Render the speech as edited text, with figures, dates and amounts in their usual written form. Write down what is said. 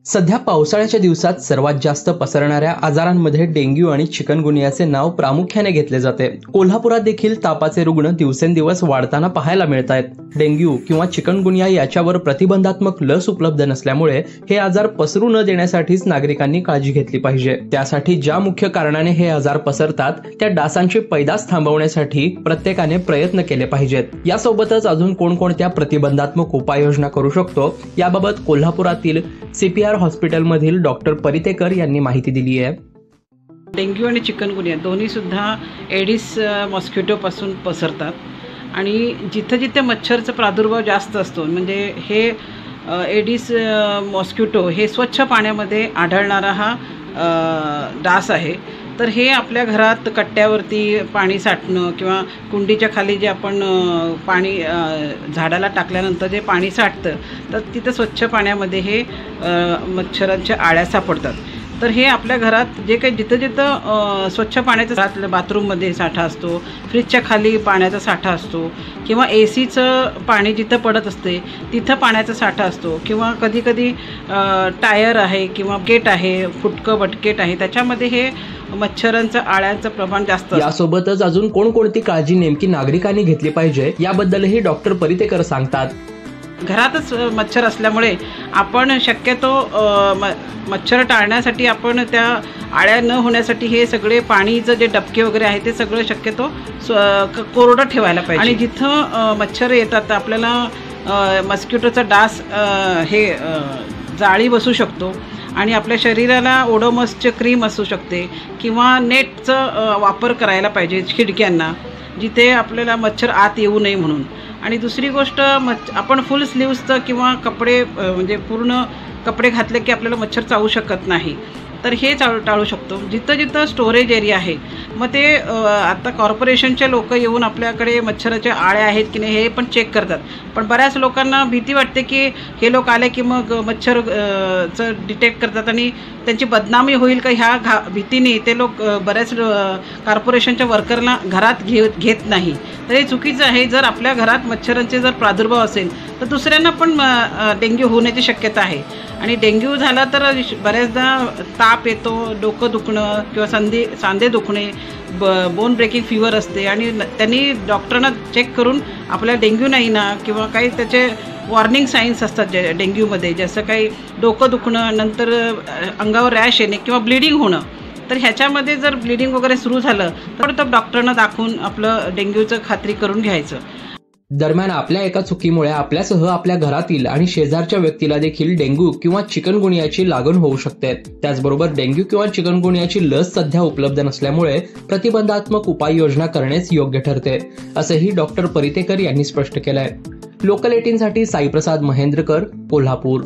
सध्या पावसाळ्याच्या दिवसात सर्वात जास्त पसरणाऱ्या आजारांमध्ये डेंग्यू आणि चिकनगुनियाचे नाव प्रामुख्याने घेतले जाते। कोल्हापुरात देखील तापाचे रुग्ण दिवसेंदिवस वाढताना पाहायला मिळत आहेत। डेंग्यू किंवा चिकनगुनिया याच्यावर प्रतिबंधात्मक लस उपलब्ध नसल्यामुळे हे आजार पसरू न देण्यासाठीच नागरिकांनी काळजी घेतली पाहिजे। त्यासाठी ज्या मुख्य कारणाने हे आजार पसरतात त्या डासांची पैदास थांबवण्यासाठी प्रत्येकाने प्रयत्न केले पाहिजेत। यासोबतच अजून कोणकोणत्या प्रतिबंधात्मक उपाययोजना करू शकतो याबाबत कोल्हापुरातील CPR हॉस्पिटलमधील डॉक्टर परितेकर यांनी माहिती दिली आहे। डेंग्यू आणि चिकनगुनिया दोन्ही सुद्धा एडिस मॉस्किटो पासून पसरतात आणि जिथे जिथे मच्छरचा प्रादुर्भाव जास्त असतो म्हणजे हे एडिस मॉस्किटो हे स्वच्छ पाण्यामध्ये आढळणारा हा डास आहे। तर हे आपल्या घरात कट्ट्यावरती पाणी साठणं किंवा कुंडीच्या खाली जे आपण पाणी झाडाला टाकल्यानंतर जे पाणी साठतं तर तिथं स्वच्छ पाण्यामध्ये हे मच्छरांच्या आळ्या सापडतात। तर हे आपल्या घरात जे काही जिथं जिथं स्वच्छ पाण्याचा बाथरूममध्ये साठा असतो, फ्रीजच्या खाली पाण्याचा साठा असतो किंवा ACचं पाणी जिथं पडत असते तिथं पाण्याचा साठा असतो किंवा कधी कधी टायर आहे किंवा गेट आहे, फुटकं बटकेट आहे, त्याच्यामध्ये हे मच्छरांचं आळ्यांचं प्रमाण जास्त। यासोबतच अजून कोणकोणती काळजी नेमकी नागरिकांनी घेतली पाहिजे याबद्दलही डॉक्टर परितेकर सांगतात। घरातच मच्छर असल्यामुळे आपण शक्यतो मच्छर टाळण्यासाठी आपण त्या आळ्या न होण्यासाठी हे सगळे पाणीचं जे डबके वगैरे आहे ते सगळं शक्यतो कोरडं ठेवायला पाहिजे। आणि जिथं मच्छर येतात आपल्याला मस्किटोचा डास हे जाळी बसू शकतो आणि आपल्या शरीराला ओडोमसचे क्रीम असू शकते किंवा नेटचं वापर करायला पाहिजे खिडक्यांना जिथे आपल्याला मच्छर आत येऊ नये म्हणून। आणि दुसरी गोष्ट आपण फुल स्लीव्सचं किंवा कपडे म्हणजे पूर्ण कपडे घातले की आपल्याला मच्छर चावू शकत नाही, तर हे टाळू शकतो। जिथं जिथं स्टोरेज एरिया आहे मग ते आता कॉर्पोरेशनचे लोक येऊन आपल्याकडे मच्छराच्या आळ्या आहेत की नाही हे पण चेक करतात, पण बऱ्याच लोकांना भीती वाटते की हे लोक आले की मग मच्छरचं डिटेक्ट करतात आणि त्यांची बदनामी होईल का ह्या भीतीने ते लोक बऱ्याच कॉर्पोरेशनच्या वर्करला घरात घेत नाही। तर हे चुकीचं आहे। जर आपल्या घरात मच्छरांचे जर प्रादुर्भाव असेल तर दुसऱ्यांना पण डेंग्यू होण्याची शक्यता आहे आणि डेंग्यू झाला तर बऱ्याचदा ताप येतो, डोकं दुखणं किंवा सांधे दुखणे, बोन ब्रेकिंग फीवर असते आणि त्यांनी डॉक्टरांना चेक करून आपल्याला डेंग्यू नाही ना किंवा काही त्याचे वॉर्निंग साईन्स असतात डेंग्यूमध्ये, जसं काही डोकं दुखणं, नंतर अंगावर रॅश येणे किंवा ब्लिडिंग होणं। तर ह्याच्यामध्ये जर ब्लिडिंग वगैरे सुरू झालं तर डॉक्टरांना दाखवून आपलं डेंग्यूचं खात्री करून घ्यायचं। दरम्यान आपल्या एका चुकीमुळे आपल्यासह आपल्या घरातील आणि शेजारच्या व्यक्तीला देखील डेंग्यू किंवा चिकनगुनियाची लागण होऊ शकते। त्याचबरोबर डेंग्यू किंवा चिकनगुनियाची लस सध्या उपलब्ध नसल्यामुळे प्रतिबंधात्मक उपाययोजना करणेच योग्य ठरते, असंही डॉक्टर परितेकर यांनी स्पष्ट केलंय। लोकल 18 साठी साईप्रसाद महेंद्रकर, कोल्हापूर।